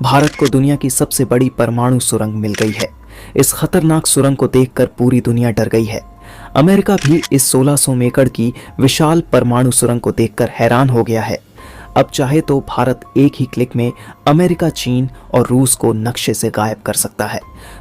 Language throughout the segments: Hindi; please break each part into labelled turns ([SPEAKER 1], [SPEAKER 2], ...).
[SPEAKER 1] भारत को दुनिया की सबसे बड़ी परमाणु सुरंग मिल गई है। इस खतरनाक सुरंग को देखकर पूरी दुनिया डर गई है। अमेरिका भी इस 1600 एकड़ की विशाल परमाणु सुरंग को देखकर हैरान हो गया है। अब चाहे तो भारत एक ही क्लिक में अमेरिका, चीन और रूस को नक्शे से गायब कर सकता है।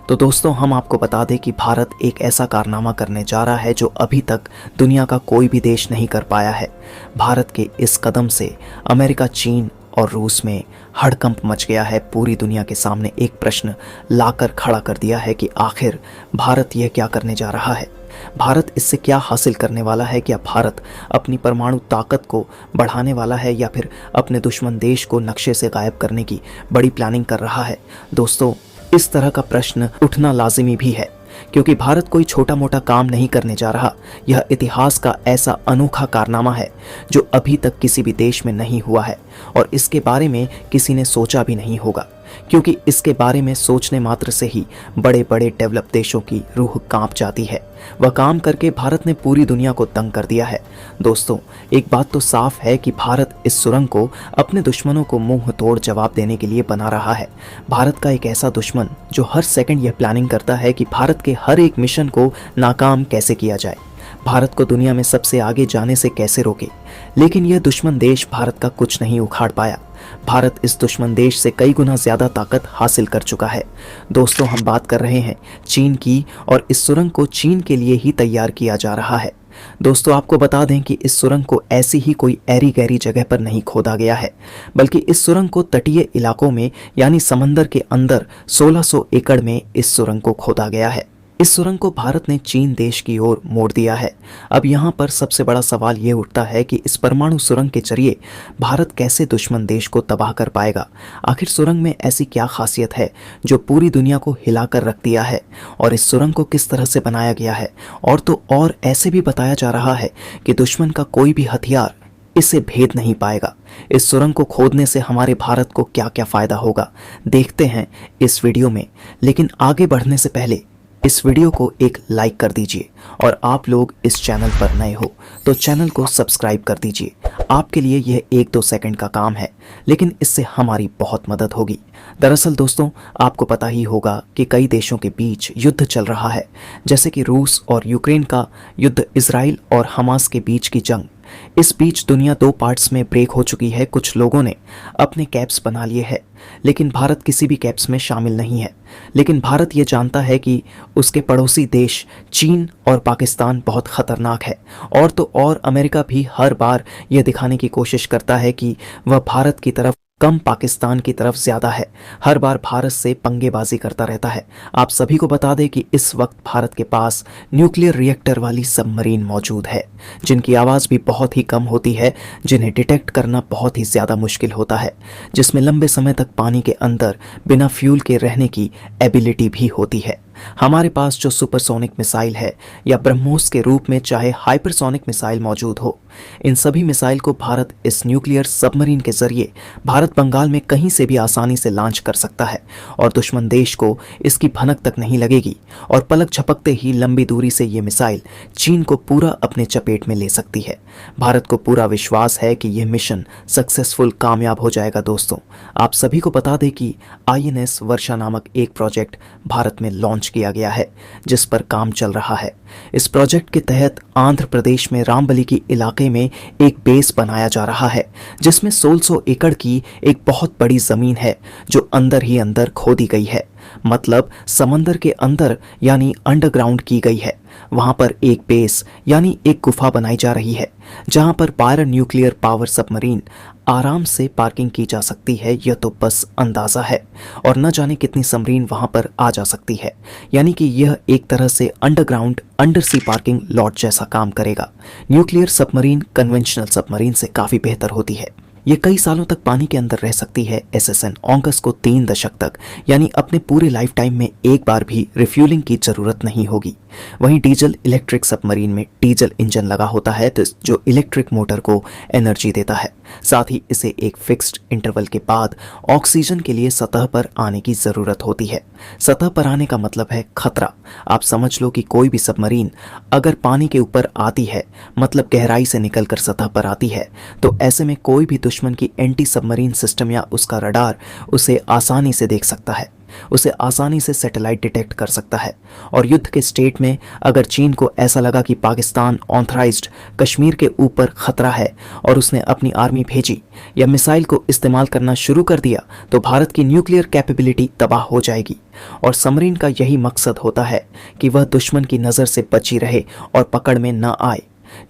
[SPEAKER 1] तो दोस्तों, हम आपको बता दें कि भारत एक ऐसा कारनामा करने जा रहा है जो अभी तक दुनिया का कोई भी देश नहीं कर पाया है। भारत के इस कदम से अमेरिका, चीन और रूस में हड़कंप मच गया है। पूरी दुनिया के सामने एक प्रश्न लाकर खड़ा कर दिया है कि आखिर भारत यह क्या करने जा रहा है, भारत इससे क्या हासिल करने वाला है। क्या भारत अपनी परमाणु ताकत को बढ़ाने वाला है या फिर अपने दुश्मन देश को नक्शे से गायब करने की बड़ी प्लानिंग कर रहा है। दोस्तों, इस तरह का प्रश्न उठना लाजिमी भी है, क्योंकि भारत कोई छोटा मोटा काम नहीं करने जा रहा। यह इतिहास का ऐसा अनोखा कारनामा है जो अभी तक किसी भी देश में नहीं हुआ है और इसके बारे में किसी ने सोचा भी नहीं होगा, क्योंकि इसके बारे में सोचने मात्र से ही बड़े बड़े डेवलप देशों की रूह कांप जाती है। वह काम करके भारत ने पूरी दुनिया को तंग कर दिया है। दोस्तों, एक बात तो साफ है कि भारत इस सुरंग को अपने दुश्मनों को मुंह तोड़ जवाब देने के लिए बना रहा है। भारत का एक ऐसा दुश्मन जो हर सेकंड यह प्लानिंग करता है कि भारत के हर एक मिशन को नाकाम कैसे किया जाए, भारत को दुनिया में सबसे आगे जाने से कैसे रोके। लेकिन यह दुश्मन देश भारत का कुछ नहीं उखाड़ पाया। भारत इस दुश्मन देश से कई गुना ज्यादा ताकत हासिल कर चुका है। दोस्तों, हम बात कर रहे हैं चीन की, और इस सुरंग को चीन के लिए ही तैयार किया जा रहा है। दोस्तों, आपको बता दें कि इस सुरंग को ऐसी ही कोई ऐरी गहरी जगह पर नहीं खोदा गया है, बल्कि इस सुरंग को तटीय इलाकों में यानी समंदर के अंदर 1600 एकड़ में इस सुरंग को खोदा गया है। इस सुरंग को भारत ने चीन देश की ओर मोड़ दिया है। अब यहाँ पर सबसे बड़ा सवाल ये उठता है कि इस परमाणु सुरंग के जरिए भारत कैसे दुश्मन देश को तबाह कर पाएगा। आखिर सुरंग में ऐसी क्या खासियत है जो पूरी दुनिया को हिलाकर रख दिया है, और इस सुरंग को किस तरह से बनाया गया है। और तो और ऐसे भी बताया जा रहा है कि दुश्मन का कोई भी हथियार इसे भेद नहीं पाएगा। इस सुरंग को खोदने से हमारे भारत को क्या क्या फायदा होगा, देखते हैं इस वीडियो में। लेकिन आगे बढ़ने से पहले इस वीडियो को एक लाइक कर दीजिए, और आप लोग इस चैनल पर नए हो तो चैनल को सब्सक्राइब कर दीजिए। आपके लिए यह 1-2 सेकंड का काम है, लेकिन इससे हमारी बहुत मदद होगी। दरअसल दोस्तों, आपको पता ही होगा कि कई देशों के बीच युद्ध चल रहा है, जैसे कि रूस और यूक्रेन का युद्ध, इजराइल और हमास के बीच की जंग। इस बीच दुनिया 2 पार्ट्स में ब्रेक हो चुकी है। कुछ लोगों ने अपने कैप्स बना लिए हैं, लेकिन भारत किसी भी कैप्स में शामिल नहीं है। लेकिन भारत ये जानता है कि उसके पड़ोसी देश चीन और पाकिस्तान बहुत खतरनाक है। और तो और अमेरिका भी हर बार यह दिखाने की कोशिश करता है कि वह भारत की तरफ कम, पाकिस्तान की तरफ ज़्यादा है। हर बार भारत से पंगेबाजी करता रहता है। आप सभी को बता दें कि इस वक्त भारत के पास न्यूक्लियर रिएक्टर वाली सबमरीन मौजूद है, जिनकी आवाज़ भी बहुत ही कम होती है, जिन्हें डिटेक्ट करना बहुत ही ज़्यादा मुश्किल होता है, जिसमें लंबे समय तक पानी के अंदर बिना फ्यूल के रहने की एबिलिटी भी होती है। हमारे पास जो सुपरसोनिक मिसाइल है या ब्रह्मोस के रूप में चाहे हाइपरसोनिक मिसाइल मौजूद हो, इन सभी मिसाइल को भारत इस न्यूक्लियर सबमरीन के जरिए भारत बंगाल में कहीं से भी आसानी से लॉन्च कर सकता है, और दुश्मन देश को इसकी भनक तक नहीं लगेगी, और पलक झपकते ही लंबी दूरी से ये मिसाइल चीन को पूरा अपने चपेट में ले सकती है। भारत को पूरा विश्वास है कि यह मिशन सक्सेसफुल, कामयाब हो जाएगा। दोस्तों, आप सभी को बता दें कि INS वर्षा नामक एक प्रोजेक्ट भारत में लॉन्च किया गया है, जिस पर काम चल रहा है। इस प्रोजेक्ट के तहत आंध्र प्रदेश में रामबली की इलाके में एक बेस बनाया जा रहा है, जिसमें 1600 एकड़ की एक बहुत बड़ी जमीन है जो अंदर ही अंदर खोदी गई है, मतलब समंदर के अंदर यानी अंडरग्राउंड की गई है। वहां पर एक बेस यानी एक गुफा बनाई जा रही है, जहां पर 12 न्यूक्लियर पावर सबमरीन आराम से पार्किंग की जा सकती है। यह तो बस अंदाजा है, और न जाने कितनी सबमरीन वहां पर आ जा सकती है। यानी कि यह एक तरह से अंडरग्राउंड अंडर सी पार्किंग लॉट जैसा काम करेगा। न्यूक्लियर सबमरीन कन्वेंशनल सबमरीन से काफ़ी बेहतर होती है। ये कई सालों तक पानी के अंदर रह सकती है। SSN ऑंकस को 3 दशक तक यानी अपने पूरे लाइफ टाइम में एक बार भी रिफ्यूलिंग की जरूरत नहीं होगी। वहीं डीजल इलेक्ट्रिक सबमरीन में डीजल इंजन लगा होता है तो जो इलेक्ट्रिक मोटर को एनर्जी देता है। साथ ही इसे एक फिक्स्ड इंटरवल के बाद ऑक्सीजन के लिए सतह पर आने की ज़रूरत होती है। सतह पर आने का मतलब है खतरा। आप समझ लो कि कोई भी सबमरीन अगर पानी के ऊपर आती है, मतलब गहराई से निकलकर सतह पर आती है, तो ऐसे में कोई भी दुश्मन की एंटी सबमरीन सिस्टम या उसका रडार उसे आसानी से देख सकता है, उसे आसानी से सैटेलाइट डिटेक्ट कर सकता है। और युद्ध के स्टेट में अगर चीन को ऐसा लगा कि पाकिस्तान ऑथराइज्ड कश्मीर के ऊपर खतरा है और उसने अपनी आर्मी भेजी या मिसाइल को इस्तेमाल करना शुरू कर दिया, तो भारत की न्यूक्लियर कैपेबिलिटी तबाह हो जाएगी। और सबमरीन का यही मकसद होता है कि वह दुश्मन की नज़र से बची रहे और पकड़ में न आए।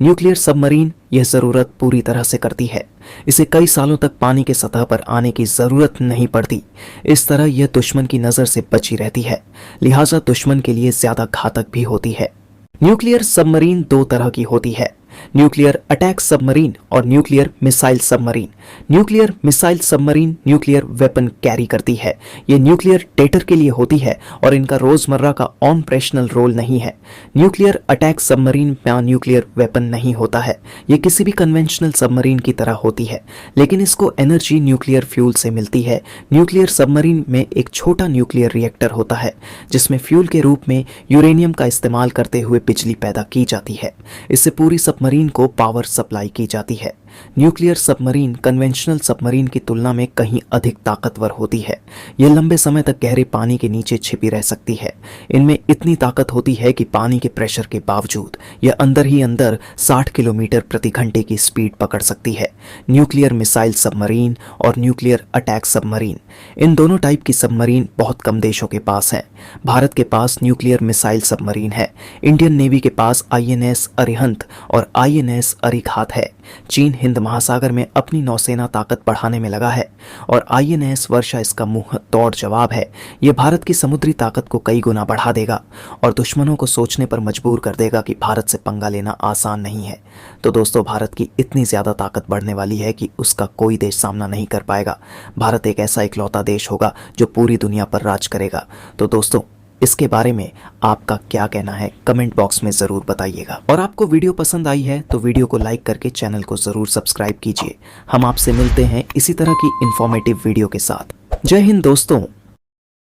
[SPEAKER 1] न्यूक्लियर सबमरीन यह ज़रूरत पूरी तरह से करती है। इसे कई सालों तक पानी के सतह पर आने की ज़रूरत नहीं पड़ती। इस तरह यह दुश्मन की नज़र से बची रहती है, लिहाजा दुश्मन के लिए ज़्यादा घातक भी होती है। न्यूक्लियर सबमरीन दो तरह की होती है, न्यूक्लियर अटैक सबमरीन और nuclear missile submarine. Nuclear missile submarine nuclear weapon carry करती है। ये न्यूक्लियर डेटर के लिए होती है और इनका रोजमर्रा का ऑपरेशनल रोल नहीं है। न्यूक्लियर अटैक सबमरीन में न्यूक्लियर वेपन नहीं होता है। ये किसी भी कन्वेंशनल सबमरीन की तरह होती है, लेकिन इसको एनर्जी न्यूक्लियर फ्यूल से मिलती है। न्यूक्लियर सबमरीन में एक छोटा न्यूक्लियर रिएक्टर होता है जिसमें फ्यूल के रूप में यूरेनियम का इस्तेमाल करते हुए बिजली पैदा की जाती है। इससे पूरी सबमरीन को पावर सप्लाई की जाती है। न्यूक्लियर सबमरीन कन्वेंशनल सबमरीन की तुलना में कहीं अधिक ताकतवर होती है। यह लंबे समय तक गहरे पानी के नीचे छिपी रह सकती है। इनमें इतनी ताकत होती है कि पानी के प्रेशर के बावजूद यह अंदर ही अंदर 60 किलोमीटर प्रति घंटे की स्पीड पकड़ सकती है। न्यूक्लियर मिसाइल सबमरीन और न्यूक्लियर अटैक सबमरीन, इन दोनों टाइप की सबमरीन बहुत कम देशों के पास हैं। भारत के पास न्यूक्लियर मिसाइल सबमरीन है। इंडियन नेवी के पास INS अरिहंत और INS अरिघात है। चीन हिंद महासागर में अपनी नौसेना ताकत बढ़ाने में लगा है और INS वर्षा इसका मुंह तोड़ जवाब है। यह भारत की समुद्री ताकत को कई गुना बढ़ा देगा और दुश्मनों को सोचने पर मजबूर कर देगा कि भारत से पंगा लेना आसान नहीं है। तो दोस्तों, भारत की इतनी ज़्यादा ताकत बढ़ने वाली है कि उसका कोई देश सामना नहीं कर पाएगा। भारत एक ऐसा इकलौता देश होगा जो पूरी दुनिया पर राज करेगा। तो दोस्तों, इसके बारे में आपका क्या कहना है कमेंट बॉक्स में ज़रूर बताइएगा। और आपको वीडियो पसंद आई है तो वीडियो को लाइक करके चैनल को ज़रूर सब्सक्राइब कीजिए। हम आपसे मिलते हैं इसी तरह की इंफॉर्मेटिव वीडियो के साथ। जय हिंद दोस्तों।